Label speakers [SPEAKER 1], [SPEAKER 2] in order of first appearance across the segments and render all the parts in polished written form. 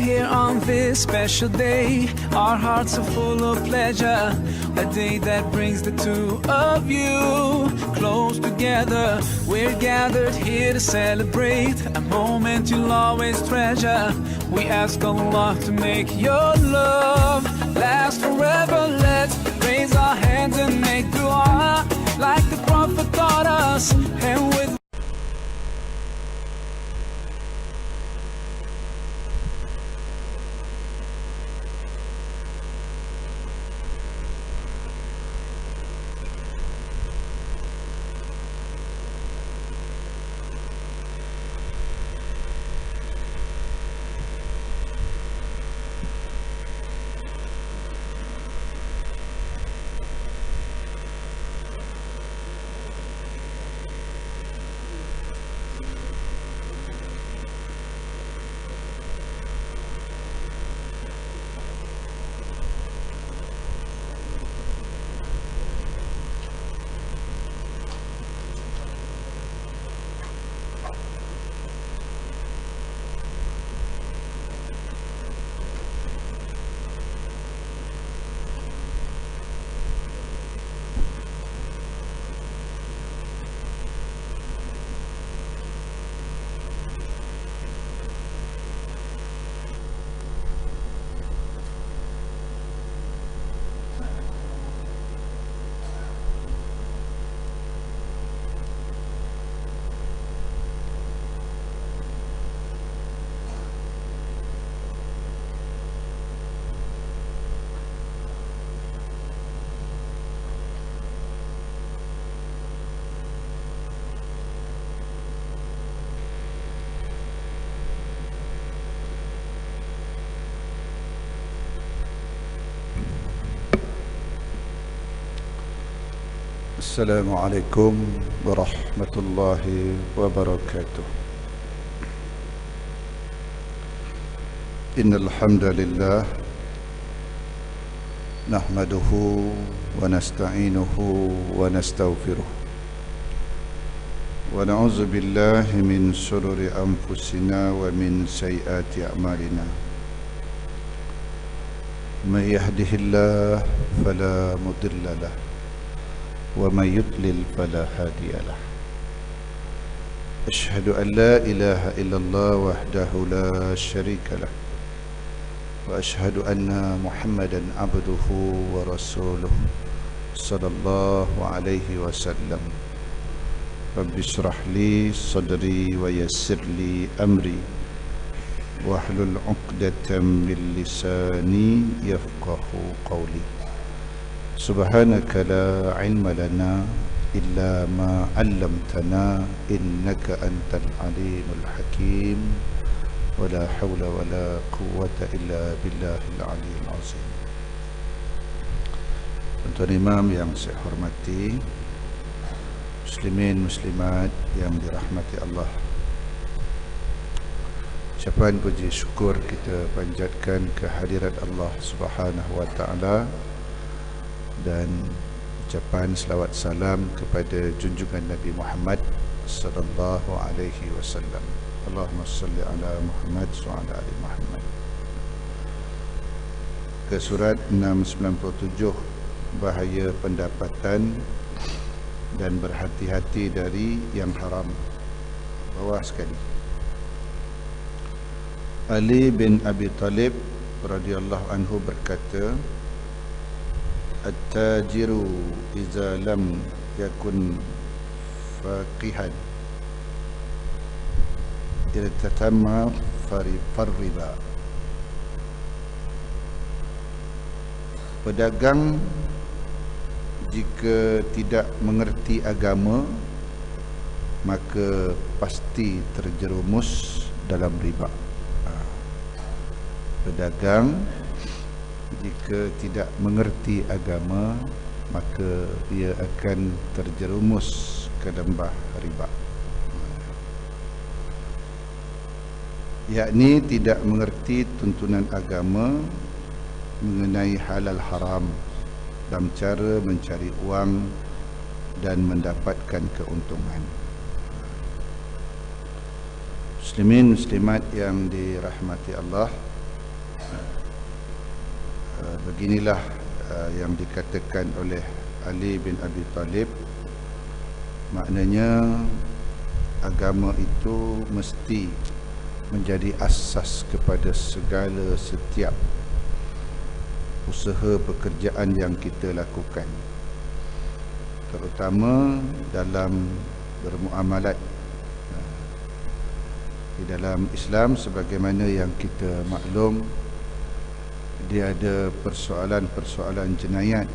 [SPEAKER 1] here on this special day. Our hearts are full of pleasure. A day that brings the two of you close together. We're gathered here to celebrate a moment you'll always treasure. We ask Allah to make your love last forever. Let's raise our hands and make dua like the Prophet taught us. And with
[SPEAKER 2] Assalamualaikum warahmatullahi wabarakatuh. Innal hamdalillah nahmaduhu wa nasta'inuhu wa nastaghfiruh wa na'udzu billahi min shururi anfusina wa min sayyiati a'malina. May yahdihillahu fala mudilla lahu ومن يضلل فلا هادي له. أشهد أن لا إله إلا الله وحده لا شريك له وأشهد أن محمدا عبده ورسوله صلى الله عليه وسلم. رب اشرح لي صدري ويسر لي أمري واحلل عقدة من لساني يفقه قولي. Subhanaka la ilma lana illa ma 'allamtana innaka antal alimul hakim wa la hawla wa la quwwata illa billahil aliyyil azim. Tuan Imam yang saya hormati, muslimin muslimat yang dirahmati Allah, ucapan puji syukur kita panjatkan kehadirat Allah Subhanahu wa taala dan ucapan selawat salam kepada junjungan Nabi Muhammad sallallahu alaihi wasallam. Allahumma salli ala Muhammad wa ala ali Muhammad. Ke surat 697, bahaya pendapatan dan berhati-hati dari yang haram. Bawah sekali. Ali bin Abi Talib radhiyallahu anhu berkata, At-tajiru iza lam yakun faqihan irtatamma farriba. Pedagang jika tidak mengerti agama maka pasti terjerumus dalam riba. Pedagang jika tidak mengerti agama maka dia akan terjerumus ke lembah riba, yakni tidak mengerti tuntunan agama mengenai halal haram dalam cara mencari uang dan mendapatkan keuntungan. Muslimin muslimat yang dirahmati Allah, Beginilah yang dikatakan oleh Ali bin Abi Talib, maknanya agama itu mesti menjadi asas kepada segala setiap usaha pekerjaan yang kita lakukan, terutama dalam bermuamalat. Di dalam Islam, sebagaimana yang kita maklum, dia ada persoalan-persoalan jenayat,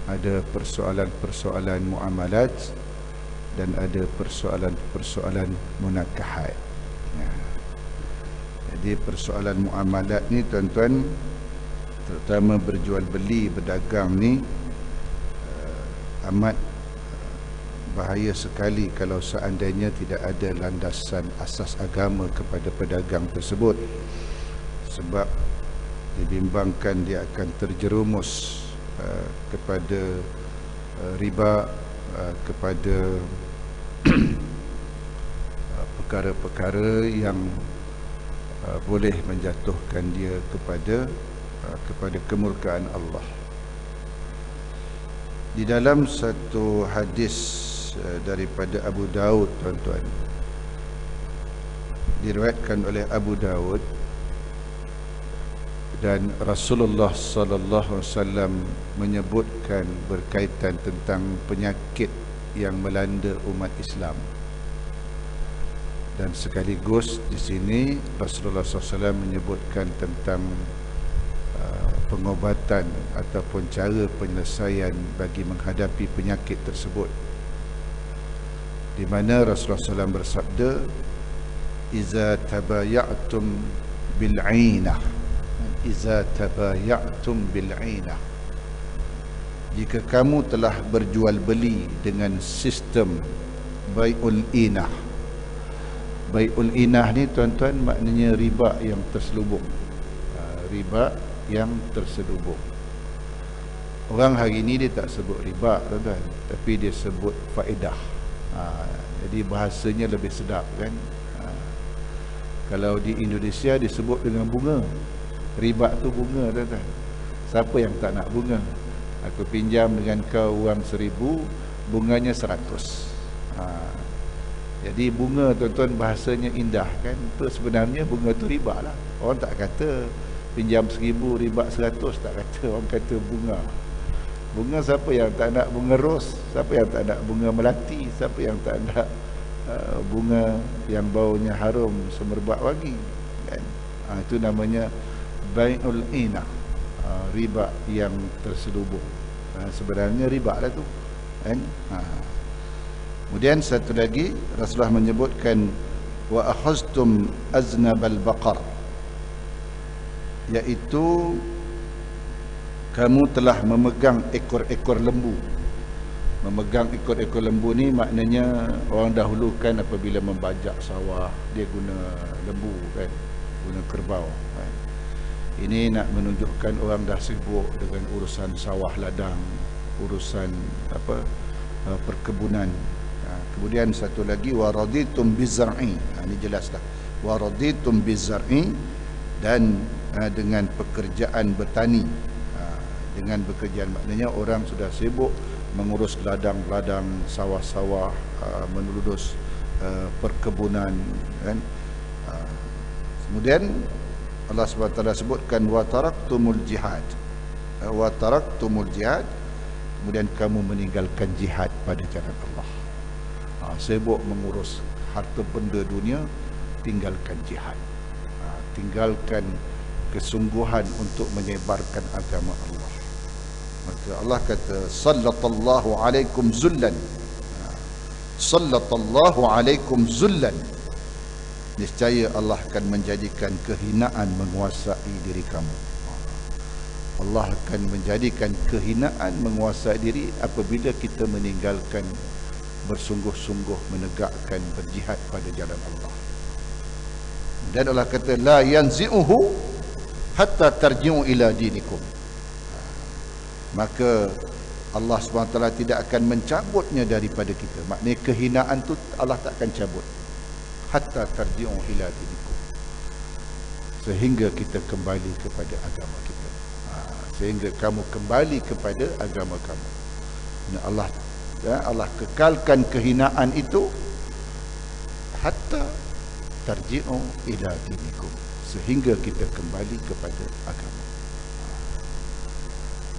[SPEAKER 2] ada persoalan-persoalan muamalat, dan ada persoalan-persoalan munakahat. Jadi persoalan muamalat ni tuan-tuan, terutama berjual beli, berdagang ni amat bahaya sekali kalau seandainya tidak ada landasan asas agama kepada pedagang tersebut, sebab dibimbangkan dia akan terjerumus kepada riba, kepada perkara-perkara yang boleh menjatuhkan dia kepada kemurkaan Allah. Di dalam satu hadis daripada Abu Daud, tuan-tuan, diriwayatkan oleh Abu Daud, dan Rasulullah sallallahu alaihi wasallam menyebutkan berkaitan tentang penyakit yang melanda umat Islam. Dan sekaligus di sini Rasulullah SAW menyebutkan tentang pengobatan ataupun cara penyelesaian bagi menghadapi penyakit tersebut, di mana Rasulullah SAW bersabda, "Iza tabaya'tum bil'inah." Iza tabaya'tum bil'inah. Jika kamu telah berjual beli dengan sistem bai'ul inah. Bai'ul inah ni tuan-tuan maknanya riba yang terselubung. Riba yang terselubung. Orang hari ini dia tak sebut riba, tuan-tuan, tapi dia sebut faedah. Jadi bahasanya lebih sedap, kan? Kalau di Indonesia disebut dengan bunga. Riba tu bunga, tuan-tuan. Siapa yang tak nak bunga? Aku pinjam dengan kau wang 1,000, bunganya 100. Jadi bunga, tuan-tuan, bahasanya indah, kan? Itu sebenarnya bunga tu riba lah. Orang tak kata pinjam 1,000 riba 100, tak kata. Orang kata bunga. Bunga, siapa yang tak nak bunga ros? Siapa yang tak nak bunga melati? Siapa yang tak nak bunga yang baunya harum semerbak wangi, kan? Itu namanya bai'ul inah, riba yang terselubung. Sebenarnya riba lah tu, kan? Kemudian satu lagi Rasulullah menyebutkan, wa akhaztum aznabal baqar, iaitu kamu telah memegang ekor-ekor lembu. Memegang ekor-ekor lembu ni maknanya orang dahulu kan apabila membajak sawah, dia guna lembu, kan? Guna kerbau, kan? Ini nak menunjukkan orang dah sibuk dengan urusan sawah ladang, urusan perkebunan. Kemudian satu lagi, waraditum bizar'i. Ini jelaslah, waraditum bizar'i, dan dengan pekerjaan bertani. Dengan pekerjaan maknanya orang sudah sibuk mengurus ladang-ladang, sawah-sawah, menurus perkebunan, kan? Kemudian Allah SWT sebutkan, wa taraktumul jihad. Wa taraktumul jihad, kemudian kamu meninggalkan jihad pada jalan Allah. Sibuk mengurus harta benda dunia, tinggalkan jihad. Tinggalkan kesungguhan untuk menyebarkan agama Allah. Maka Allah kata, sallallahu alaikum zullan. Sallallahu alaikum zullan. Niscaya Allah akan menjadikan kehinaan menguasai diri kamu. Allah akan menjadikan kehinaan menguasai diri apabila kita meninggalkan bersungguh-sungguh menegakkan berjihad pada jalan Allah. Dan Allah kata, la yanzi'uhu hatta tarji'u ila dinikum. Maka Allah SWT tidak akan mencabutnya daripada kita. Maknanya kehinaan tu Allah tak akan cabut. Hatta tarji'u ila dinikum, sehingga kita kembali kepada agama kita. sehingga kamu kembali kepada agama kamu. Allah Allah kekalkan kehinaan itu hatta tarji'u ila dinikum, sehingga kita kembali kepada agama.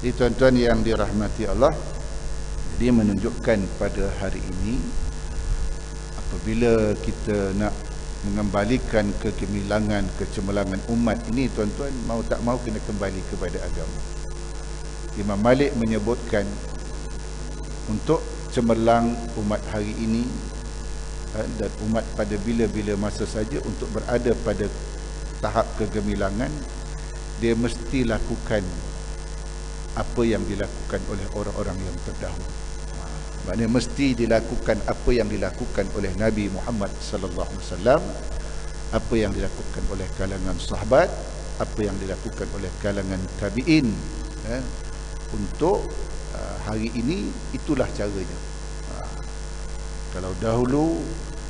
[SPEAKER 2] Jadi tuan-tuan yang dirahmati Allah, dia menunjukkan pada hari ini apabila kita nak mengembalikan kegemilangan, kecemerlangan umat ini, tuan-tuan, mau tak mau kena kembali kepada agama. Imam Malik menyebutkan untuk cemerlang umat hari ini dan umat pada bila-bila masa saja untuk berada pada tahap kegemilangan, dia mesti lakukan apa yang dilakukan oleh orang-orang yang terdahulu. Maknanya mesti dilakukan apa yang dilakukan oleh Nabi Muhammad sallallahu alaihi wasallam, apa yang dilakukan oleh kalangan sahabat, apa yang dilakukan oleh kalangan tabi'in. Untuk hari ini itulah caranya. Kalau dahulu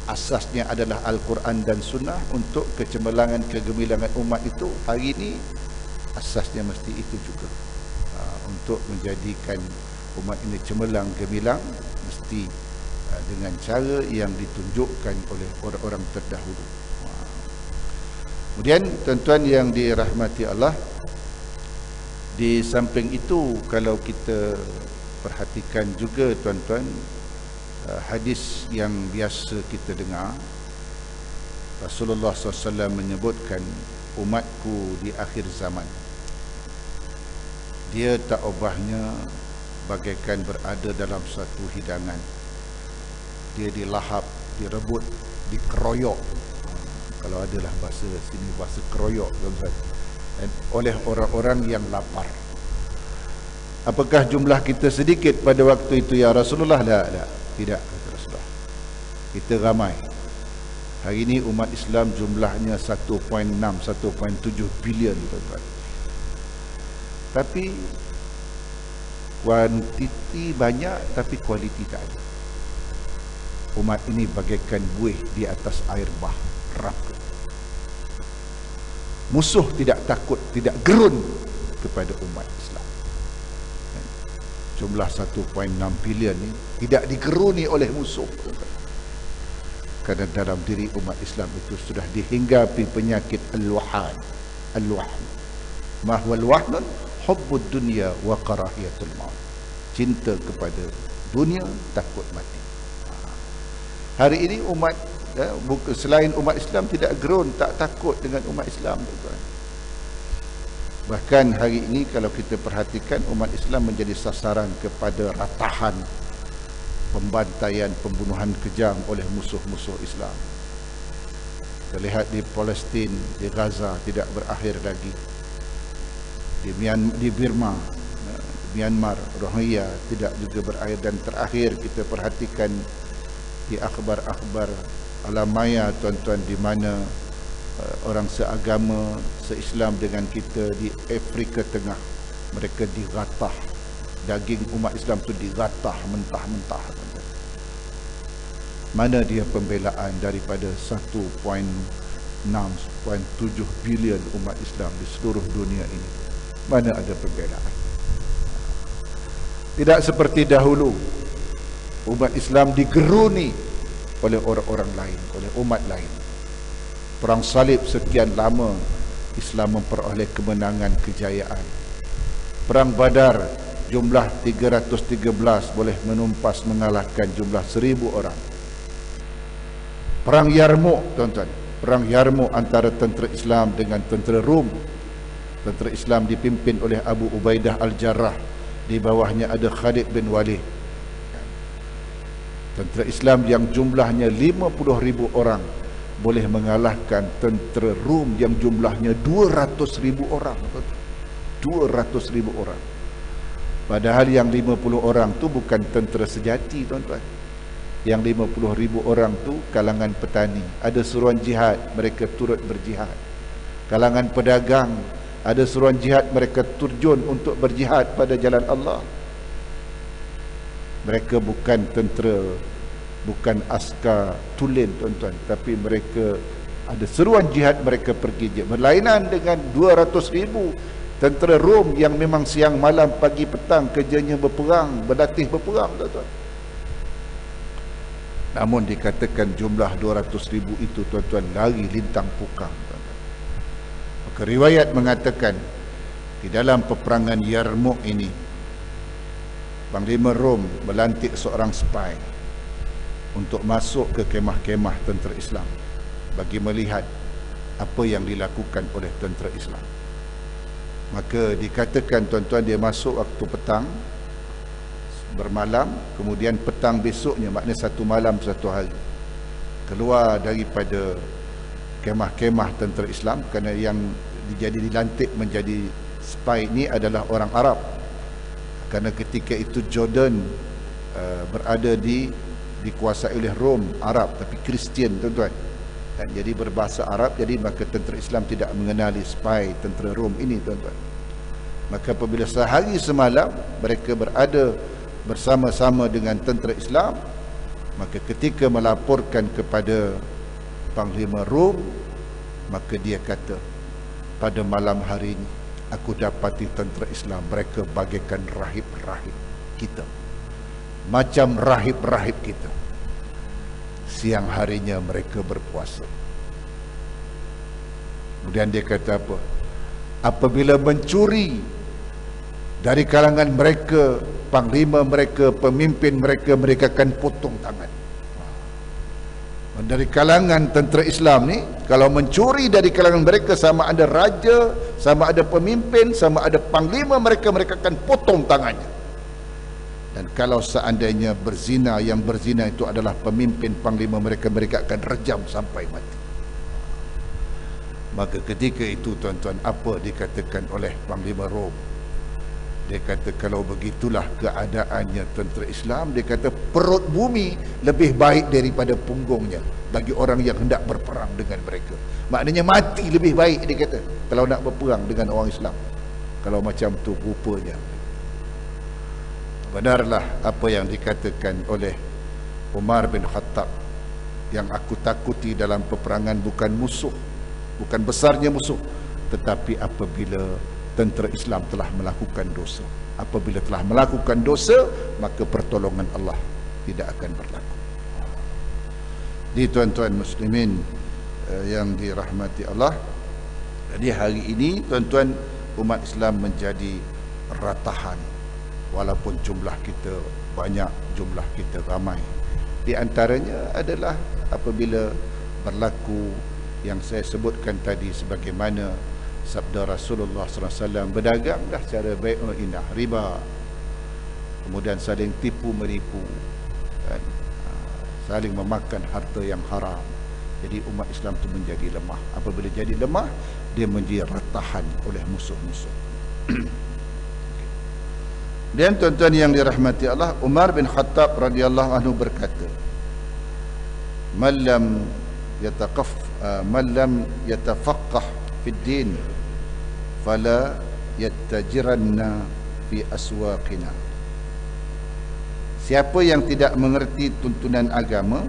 [SPEAKER 2] asasnya adalah Al-Quran dan Sunnah untuk kecemerlangan kegemilangan umat itu, hari ini asasnya mesti itu juga. Untuk menjadikan umat ini cemerlang gemilang, mesti dengan cara yang ditunjukkan oleh orang-orang terdahulu. Kemudian tuan-tuan yang dirahmati Allah, di samping itu kalau kita perhatikan juga tuan-tuan, hadis yang biasa kita dengar, Rasulullah SAW menyebutkan umatku di akhir zaman, dia tak ubahnya bagaikan berada dalam satu hidangan. Dia dilahap, direbut, dikeroyok. Kalau adalah bahasa sini, bahasa keroyok, tuan-tuan, oleh orang-orang yang lapar. Apakah jumlah kita sedikit pada waktu itu ya Rasulullah? Tidak, kata Rasulullah. Kita ramai. Hari ini umat Islam jumlahnya 1.6, 1.7 bilion, tuan-tuan. Tapi kuantiti banyak, tapi kualiti tak ada. Umat ini bagaikan buih di atas air bah, raka. Musuh tidak takut, tidak gerun kepada umat Islam. Jumlah 1.6 bilion ini tidak digeruni oleh musuh, kerana dalam diri umat Islam itu sudah dihinggapi penyakit al-wahan. Al-wahn. Ma huwa al-wahnun? Hubbud dunya wa karahiyatul maut. Cinta kepada dunia, takut mati. Hari ini umat, selain umat Islam tidak gerun, tak takut dengan umat Islam, tuan-tuan. Bahkan hari ini kalau kita perhatikan, umat Islam menjadi sasaran kepada ratahan pembantaian, pembunuhan kejam oleh musuh-musuh Islam. Kita lihat di Palestin, di Gaza tidak berakhir lagi. Di Burma, Myanmar, Rohingya tidak juga berakhir. Dan terakhir kita perhatikan di akhbar-akhbar alam maya, tuan-tuan, di mana orang seagama, se-Islam dengan kita di Afrika Tengah, mereka diratah, daging umat Islam tu diratah mentah-mentah, tuan-tuan. Mana dia pembelaan daripada 1.6, 1.7 bilion umat Islam di seluruh dunia ini? Mana ada pembelaan? Tidak seperti dahulu, umat Islam digeruni oleh orang-orang lain, oleh umat lain. Perang salib sekian lama, Islam memperoleh kemenangan, kejayaan. Perang Badar, jumlah 313 boleh menumpas mengalahkan jumlah 1000 orang. Perang Yarmouk, tuan-tuan, perang Yarmouk antara tentera Islam dengan tentera Rom. Tentera Islam dipimpin oleh Abu Ubaidah Al-Jarrah, di bawahnya ada Khalid bin Walid. Tentera Islam yang jumlahnya 50,000 orang boleh mengalahkan tentera Rom yang jumlahnya 200,000 orang. 200,000 orang. Padahal yang 50 orang tu bukan tentera sejati, tuan-tuan. Yang 50,000 orang tu kalangan petani, ada seruan jihad, mereka turut berjihad. Kalangan pedagang, ada seruan jihad, mereka terjun untuk berjihad pada jalan Allah. Mereka bukan tentera, bukan askar tulen, tuan-tuan, tapi mereka ada seruan jihad, mereka pergi je. Berlainan dengan 200,000 Tentera Rom yang memang siang malam pagi petang kerjanya berperang, berlatih berperang, tuan-tuan. Namun dikatakan jumlah 200,000 itu, tuan-tuan, lari lintang pukang, tuan-tuan. Maka riwayat mengatakan di dalam peperangan Yarmouk ini, Panglima Rom melantik seorang spy untuk masuk ke kemah-kemah tentera Islam bagi melihat apa yang dilakukan oleh tentera Islam. Maka dikatakan, tuan-tuan, dia masuk waktu petang, bermalam, kemudian petang besoknya, maknanya satu malam satu hari, keluar daripada kemah-kemah tentera Islam, kerana yang jadi dilantik menjadi spy ini adalah orang Arab, kerana ketika itu Jordan berada dikuasai oleh Rom, Arab tapi Kristian, tuan-tuan. Dan jadi berbahasa Arab, jadi maka tentera Islam tidak mengenali spy tentera Rom ini, tuan-tuan. Maka apabila sehari semalam mereka berada bersama-sama dengan tentera Islam, maka ketika melaporkan kepada Panglima Rom, maka dia kata, pada malam hari ini aku dapati tentera Islam mereka bagaikan rahib-rahib kita, macam rahib-rahib kita. Siang harinya mereka berpuasa. Kemudian dia kata apa? Apabila mencuri dari kalangan mereka, panglima mereka, pemimpin mereka, mereka akan potong tangan. Dari kalangan tentera Islam ni, kalau mencuri dari kalangan mereka, sama ada raja, sama ada pemimpin, sama ada panglima mereka, mereka akan potong tangannya. Dan kalau seandainya berzina, yang berzina itu adalah pemimpin panglima mereka, mereka akan rejam sampai mati. Maka ketika itu, tuan-tuan, apa dikatakan oleh Panglima Rom? Dia kata, kalau begitulah keadaannya tentera Islam, dia kata perut bumi lebih baik daripada punggungnya bagi orang yang hendak berperang dengan mereka. Maknanya mati lebih baik, dia kata, kalau nak berperang dengan orang Islam. Kalau macam tu rupanya. Benarlah apa yang dikatakan oleh Umar bin Khattab, yang aku takuti dalam peperangan bukan musuh, bukan besarnya musuh, tetapi apabila tentera Islam telah melakukan dosa. Apabila telah melakukan dosa, maka pertolongan Allah tidak akan berlaku. Di tuan-tuan muslimin yang dirahmati Allah, jadi hari ini, tuan-tuan, umat Islam menjadi ratahan. Walaupun jumlah kita banyak, jumlah kita ramai. Di antaranya adalah apabila berlaku yang saya sebutkan tadi, sebagaimana sabda Rasulullah SAW, berdagang dah cara bai'ul inah, riba, kemudian saling tipu menipu, kan? Saling memakan harta yang haram. Jadi umat Islam itu menjadi lemah. Apabila jadi lemah, dia menjadi ratahan oleh musuh-musuh. Dan tuan-tuan yang dirahmati Allah, Umar bin Khattab radhiyallahu anhu berkata, man lam yatafaqqah fid din fala yattajiranna fi aswaqina. Siapa yang tidak mengerti tuntunan agama,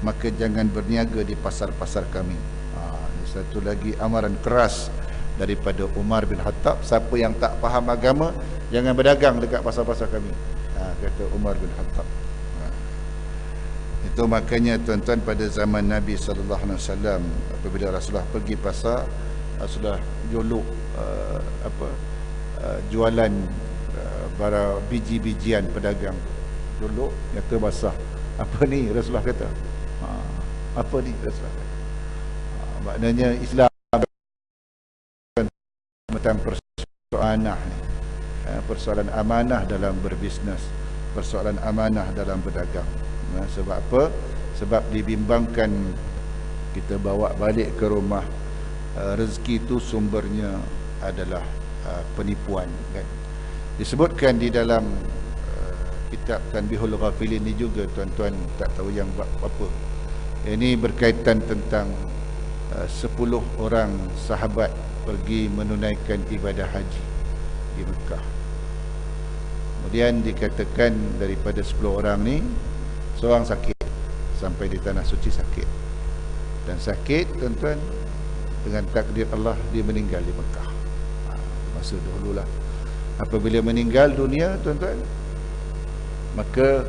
[SPEAKER 2] maka jangan berniaga di pasar-pasar kami. Ini satu lagi amaran keras daripada Umar bin Khattab. Siapa yang tak faham agama, jangan berdagang dekat pasar-pasar kami, kata Umar bin Khattab. Itu makanya, tuan-tuan, pada zaman Nabi SAW, apabila Rasulullah pergi pasar, Rasulullah jolok jualan bara biji-bijian pedagang, jolok, kata basah. Apa ni? Rasulullah kata, apa ni? Rasulullah kata, maknanya Islam tentang persoalan ni, persoalan amanah dalam berbisnes, persoalan amanah dalam berdagang. Sebab apa? Sebab dibimbangkan kita bawa balik ke rumah, rezeki itu sumbernya adalah penipuan, kan? Disebutkan di dalam kitab Tanbihul Ghafilin ini juga, tuan-tuan, tak tahu yang buat apa. Ini berkaitan tentang 10 orang sahabat pergi menunaikan ibadah haji di Mekah. Kemudian dikatakan daripada 10 orang ni, seorang sakit sampai di tanah suci, sakit. Dan sakit, tuan-tuan, dengan takdir Allah dia meninggal di Mekah. masa dahululah. Apabila meninggal dunia, tuan-tuan, maka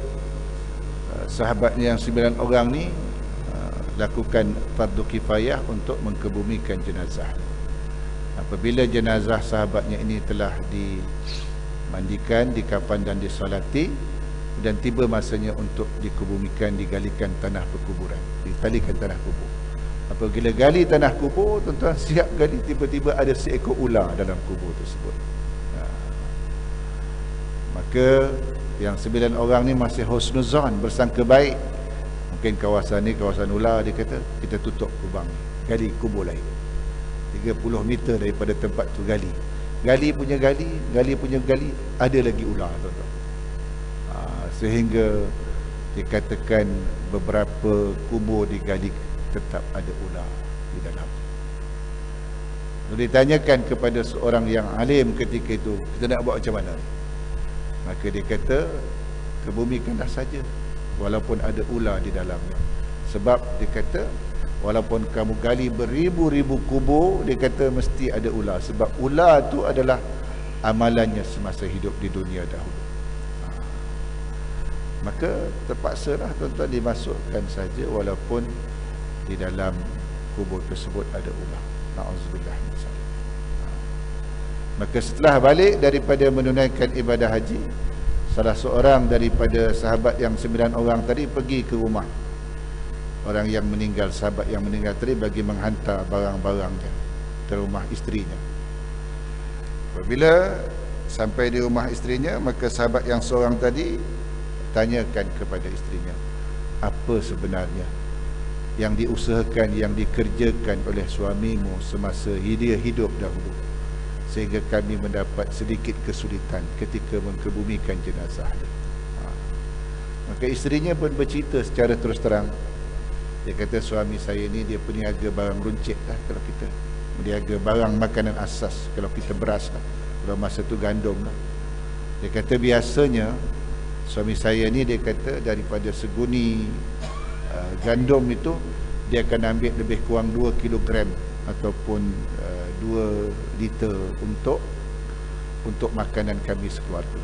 [SPEAKER 2] sahabatnya yang 9 orang ni lakukan fardu kifayah untuk mengkebumikan jenazah. Apabila jenazah sahabatnya ini telah dimandikan, dikafan dan disolati, dan tiba masanya untuk dikebumikan, digalikan tanah perkuburan, ditalikan tanah kubur. Apabila gali tanah kubur, tuan-tuan, siap gali, tiba-tiba ada seekor ular dalam kubur tersebut. Maka yang 9 orang ni masih husnuzan, bersangka baik. Mungkin kawasan ni kawasan ular, dia kata kita tutup lubang, gali kubur lain 30 meter daripada tempat tu. Gali punya gali, ada lagi ular, tuan-tuan. Sehingga dikatakan beberapa kubur digali tetap ada ular di dalam. Lalu ditanyakan kepada seorang yang alim ketika itu, kita nak buat macam mana? Maka dia kata, kebumikanlah saja walaupun ada ular di dalamnya. Sebab dia kata, walaupun kamu gali beribu-ribu kubur, dia kata mesti ada ular. Sebab ular tu adalah amalannya semasa hidup di dunia dahulu. Maka terpaksalah, tuan-tuan, dimasukkan saja walaupun di dalam kubur tersebut ada ular. Na'udzubillah min zalik. Maka setelah balik daripada menunaikan ibadah haji, salah seorang daripada sahabat yang 9 orang tadi pergi ke rumah orang yang meninggal, sahabat yang meninggal tadi, bagi menghantar barang-barangnya ke rumah isterinya. Apabila sampai di rumah isterinya, maka sahabat yang seorang tadi tanyakan kepada isterinya, apa sebenarnya yang diusahakan, yang dikerjakan oleh suamimu semasa dia hidup dahulu, sehingga kami mendapat sedikit kesulitan ketika mengkebumikan jenazah dia. Maka isterinya pun bercerita secara terus terang. Dia kata, suami saya ni dia peniaga barang runcit lah, kalau kita meniaga barang makanan asas, kalau kita beras lah, kalau masa tu gandum lah. Dia kata biasanya suami saya ni, dia kata daripada seguni gandum itu dia akan ambil lebih kurang 2 kilogram ataupun 2 liter untuk makanan kami sekeluarga.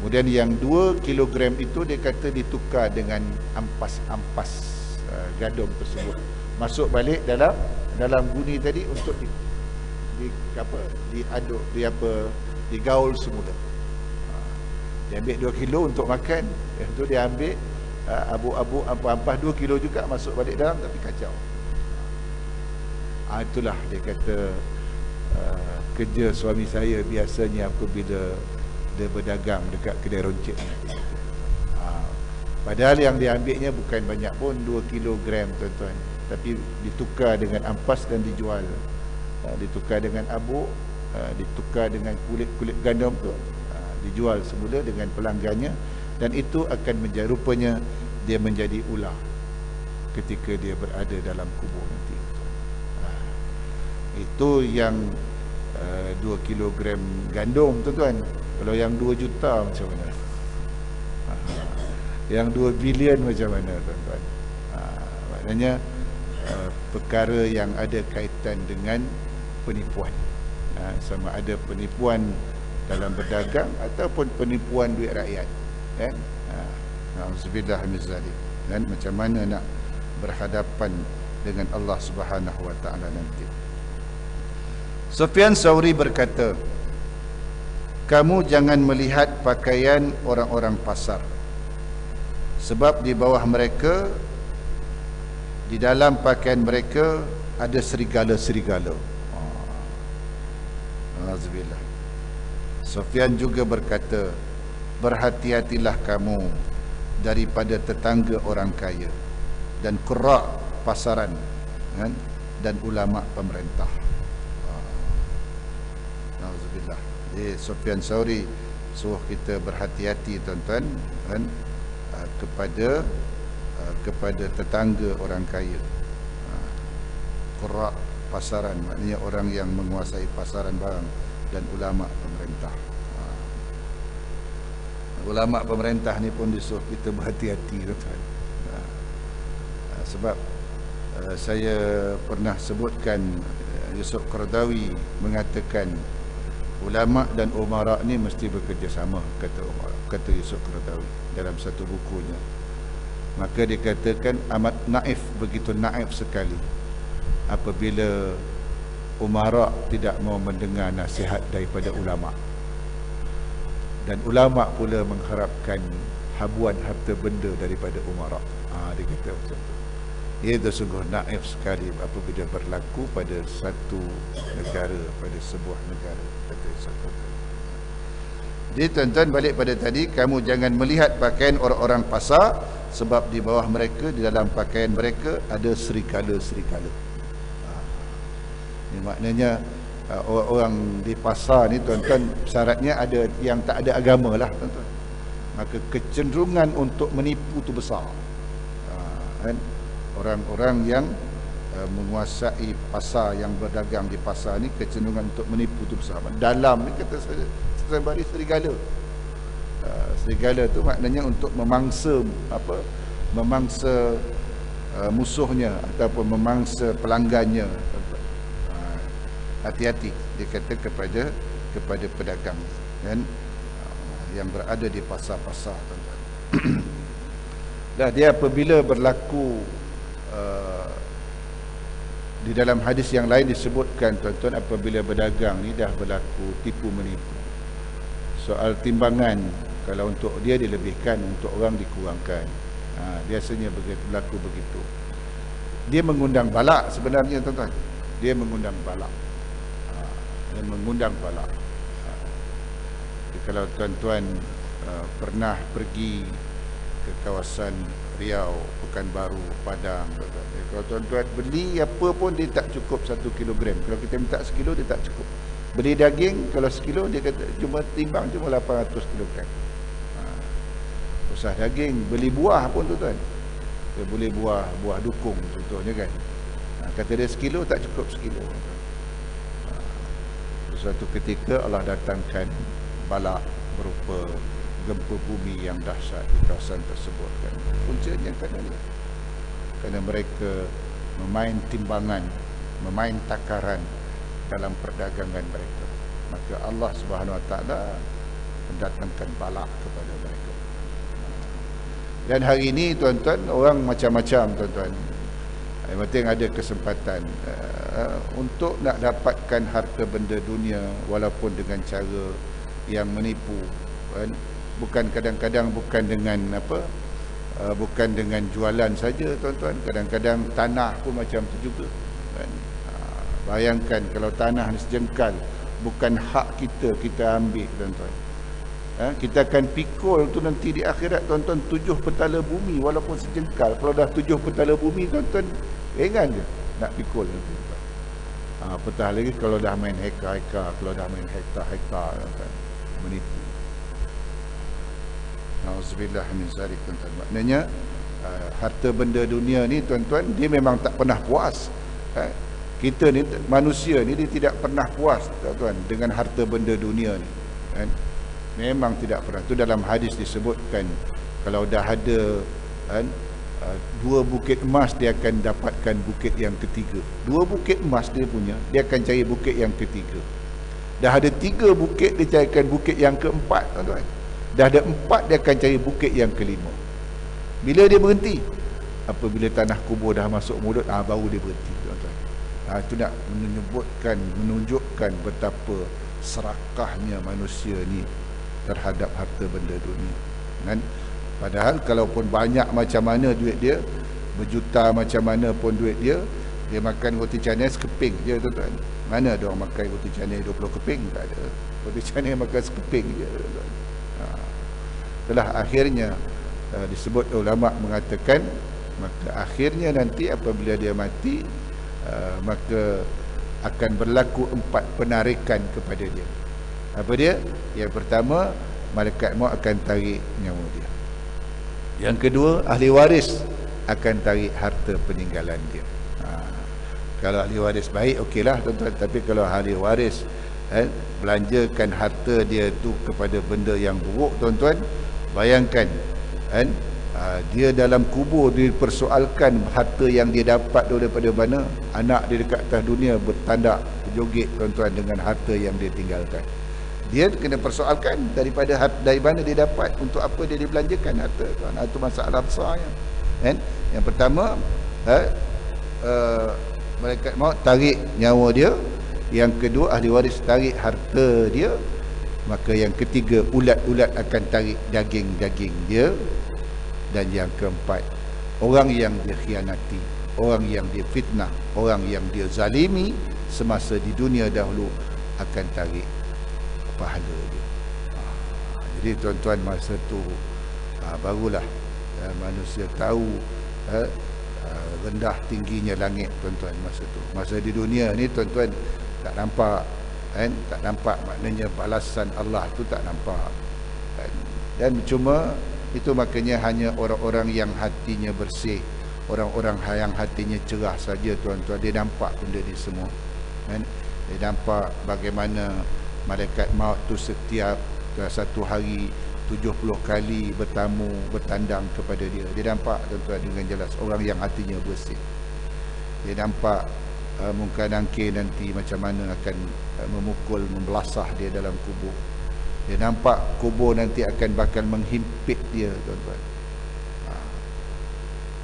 [SPEAKER 2] Kemudian yang 2 kilogram itu dia kata ditukar dengan ampas-ampas gandum tersebut, masuk balik dalam guni tadi untuk digaul semula. Dia ambil 2 kilo untuk makan, yang tu dia ambil abu-abu ampas 2 kilo juga masuk balik dalam, tapi kacau. Itulah dia kata kerja suami saya biasanya apabila dia berdagang dekat kedai runcit ni. Padahal yang dia ambilnya bukan banyak pun, 2 kilogram, tuan-tuan, tapi ditukar dengan ampas dan dijual. Ditukar dengan abu, ditukar dengan kulit-kulit gandum tu, dijual semula dengan pelanggannya, dan itu akan menjadi, rupanya dia menjadi ular ketika dia berada dalam kubur nanti. Itu yang 2 kilogram gandum, tuan-tuan. Kalau yang 2 juta macam mana? Yang 2 bilion macam mana, tuan-tuan? Maknanya perkara yang ada kaitan dengan penipuan, sama ada penipuan dalam berdagang ataupun penipuan duit rakyat, kan? Na'udzubillah min zalik. Dan macam mana nak berhadapan dengan Allah Subhanahu wa taala nanti. Sufyan Tsauri berkata, kamu jangan melihat pakaian orang-orang pasar, sebab di bawah mereka, di dalam pakaian mereka ada serigala-serigala. Alhamdulillah. Sufyan juga berkata, berhati-hatilah kamu daripada tetangga orang kaya dan qurra pasaran, kan? Dan ulama pemerintah. Alhamdulillah. Sufyan Tsauri suruh kita berhati-hati, tuan-tuan, kan? Kepada tetangga orang kaya. Qurra pasaran, maknanya orang yang menguasai pasaran barang, dan ulama pemerintah. Ulama pemerintah ni pun disuruh kita berhati-hati, tuan-tuan. Sebab saya pernah sebutkan Yusuf Qaradawi mengatakan ulama dan umara ni mesti bekerjasama, kata Yusuf Qaradawi dalam satu bukunya. Maka dikatakan amat naif, begitu naif sekali apabila umara tidak mau mendengar nasihat daripada ulama, dan ulama pula mengharapkan habuan harta benda daripada umara. Dia kata macam tu. Ia sungguh naif sekali apabila berlaku pada satu negara, pada sebuah negara, kata satu. Jadi tuan-tuan, balik pada tadi, kamu jangan melihat pakaian orang-orang pasar, sebab di bawah mereka, di dalam pakaian mereka ada serigala-serigala. Ini maknanya orang di pasar ni tuan-tuan, syaratnya ada yang tak ada agama lah tuan-tuan. Maka kecenderungan untuk menipu tu besar. Kan? Orang-orang yang menguasai pasar, yang berdagang di pasar ni, kecenderungan untuk menipu tu besar. Dalam ni kata sembari serigala. Serigala tu maknanya untuk memangsa memangsa musuhnya ataupun memangsa pelanggannya. Hati-hati, dia kata kepada pedagang dan yang berada di pasar-pasar, tuan-tuan. Dah dia apabila berlaku di dalam hadis yang lain disebutkan, tuan-tuan, apabila berdagang ni dah berlaku tipu menipu. Soal timbangan, kalau untuk dia dilebihkan, untuk orang dikurangkan. Biasanya berlaku begitu. Dia mengundang balak sebenarnya, tuan-tuan. Dia mengundang balak. Kalau tuan-tuan pernah pergi ke kawasan Riau, Pekanbaru, Padang, kalau tuan-tuan beli apa pun dia tak cukup 1 kilogram. Kalau kita minta 1 kilo dia tak cukup. Beli daging kalau 1 kilo dia kata cuma timbang cuma 800 kilogram. Usah daging, beli buah pun tuan-tuan. Dia beli buah dukung contohnya kan. Kata dia 1 kilo tak cukup 1 kilo. Suatu ketika Allah datangkan balak berupa gempa bumi yang dahsyat di kawasan tersebut kan. Puncanya kerana mereka memain timbangan, memain takaran dalam perdagangan mereka. Maka Allah Subhanahu Wa Taala mendatangkan balak kepada mereka. Dan hari ini tuan-tuan, orang macam-macam tuan-tuan. Yang penting ada kesempatan untuk nak dapatkan harta benda dunia walaupun dengan cara yang menipu kan? Bukan kadang-kadang bukan dengan bukan dengan jualan saja tuan-tuan, kadang-kadang tanah pun macam tu juga kan? Bayangkan kalau tanah ni sejengkal, bukan hak kita ambil tuan-tuan. Kita akan pikul tu nanti di akhirat tuan-tuan, 7 petala bumi walaupun sejengkal. Kalau dah 7 petala bumi tuan-tuan, ringan je nak pikul nanti. Petah lagi kalau dah main hektar-hektar, kalau dah main hektar-hektar tuan-tuan, menipu. Nauzubillah min zalik tuan-tuan. Maknanya harta benda dunia ni tuan-tuan, dia memang tak pernah puas. Kita ni manusia ni dia tidak pernah puas tuan-tuan dengan harta benda dunia ni kan? Memang tidak pernah. Tu dalam hadis disebutkan, kalau dah ada kan, 2 bukit emas, dia akan dapatkan bukit yang ketiga. 2 bukit emas dia punya, dia akan cari bukit yang ketiga. Dah ada 3 bukit, dia carikan bukit yang keempat tuan-tuan. Dah ada 4, dia akan cari bukit yang kelima. Bila dia berhenti? Apabila tanah kubur dah masuk mulut, baru dia berhenti tuan-tuan. Itu nak menunjukkan betapa serakahnya manusia ni terhadap harta benda dunia kan? Padahal kalaupun banyak macam mana duit dia, berjuta macam mana pun duit dia, dia makan roti canai sekeping je tuan-tuan. Mana ada orang makan roti canai 20 keping? Tak ada. Roti canai makan sekeping je tuan-tuan. Itulah akhirnya disebut ulama mengatakan, maka akhirnya nanti apabila dia mati, maka akan berlaku 4 penarikan kepada dia. Apa dia? Yang pertama, malaikat maut akan tarik nyawa dia. Yang kedua, ahli waris akan tarik harta peninggalan dia. Kalau ahli waris baik, okeylah tuan-tuan. Tapi kalau ahli waris belanjakan harta dia tu kepada benda yang buruk tuan-tuan, bayangkan kan, dia dalam kubur dipersoalkan harta yang dia dapat daripada mana. Anak dia dekat atas dunia bertandak, berjoget tuan-tuan dengan harta yang dia tinggalkan. dia kena persoalkan dari mana dia dapat, untuk apa dia dibelanjakan harta tuan. Itu masalah besarnya kan. Yang pertama malaikat maut tarik nyawa dia, yang kedua ahli waris tarik harta dia, maka yang ketiga ulat-ulat akan tarik daging-daging dia, dan yang keempat orang yang dia khianati, orang yang dia fitnah, orang yang dia zalimi semasa di dunia dahulu akan tarik pahala dia. Jadi tuan-tuan, masa tu barulah manusia tahu rendah tingginya langit tuan-tuan. Masa di dunia ni tuan-tuan tak nampak kan, tak nampak, maknanya balasan Allah tu tak nampak kan? Dan cuma itu makanya hanya orang-orang yang hatinya bersih, orang-orang yang hatinya cerah saja tuan-tuan, dia nampak benda ni semua kan? Dia nampak bagaimana malaikat maut tu setiap satu hari 70 kali bertandang kepada dia. Dia nampak tuan-tuan dengan jelas orang yang hatinya bersih. Dia nampak Munkar Nakir nanti macam mana akan memukul, membelasah dia dalam kubur. Dia nampak kubur nanti akan bakal menghimpit dia tuan-tuan.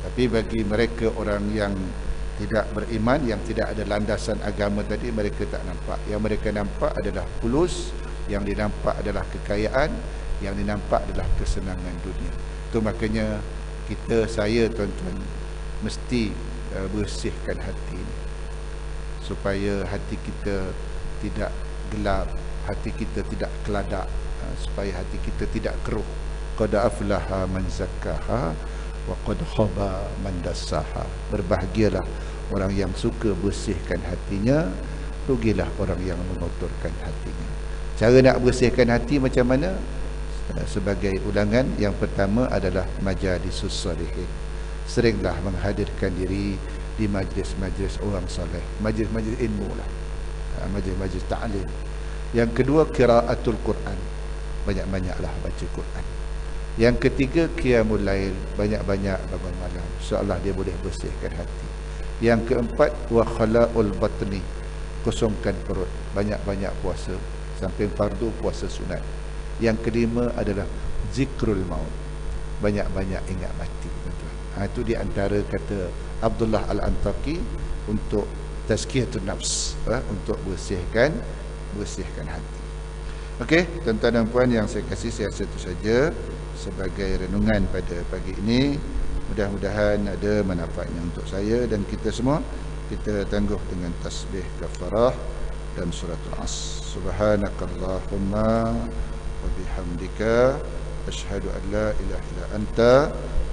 [SPEAKER 2] Tapi bagi mereka orang yang tidak beriman, yang tidak ada landasan agama tadi, mereka tak nampak. Yang mereka nampak adalah fulus, yang dinampak adalah kekayaan, yang dinampak adalah kesenangan dunia. Itu makanya saya tuan-tuan mesti bersihkan hati ini, supaya hati kita tidak gelap, hati kita tidak keladak, supaya hati kita tidak keruh. Qad aflaha man zakkaha wa qad khaba man dassaha. Berbahagialah orang yang suka bersihkan hatinya, rugilah orang yang mengotorkan hatinya. Cara nak bersihkan hati macam mana? Sebagai ulangan, yang pertama adalah majalisus salihin. Seringlah menghadirkan diri di majlis-majlis orang soleh, majlis-majlis ilmu lah, majlis-majlis ta'lim. Yang kedua, qiraatul Quran, banyak-banyaklah baca Quran. Yang ketiga, qiyamul lail, banyak-banyak bangun malam, insya-Allah dia boleh bersihkan hati. Yang keempat, wa khala'ul batni, kosongkan perut, banyak-banyak puasa, sampai fardu puasa sunat. Yang kelima adalah zikrul maut, banyak-banyak ingat mati. Itu di antara kata Abdullah Al-Antaqi untuk tazkiyatun nafs, untuk bersihkan hati. Okey, tuan-tuan dan puan yang saya kasih, saya rasa itu saja sebagai renungan pada pagi ini. Mudah-mudahan ada manfaatnya untuk saya dan kita semua. Kita tangguh dengan tasbih kafarah dan suratul As. Subhanakallahumma wa bihamdika asyhadu an la ilaha illa anta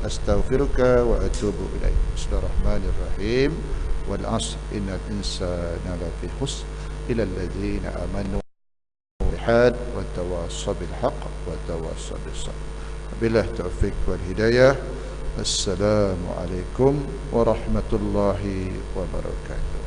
[SPEAKER 2] astaghfiruka wa atubu ilaik. Bismillahirrahmanirrahim. Wal 'asr innal insana lafi khusr illa alladhina amanu wa tawassaw bil haqq wa tawassaw bis sabr. Billahi taufiq wal hidayah. Assalamualaikum warahmatullahi wabarakatuh.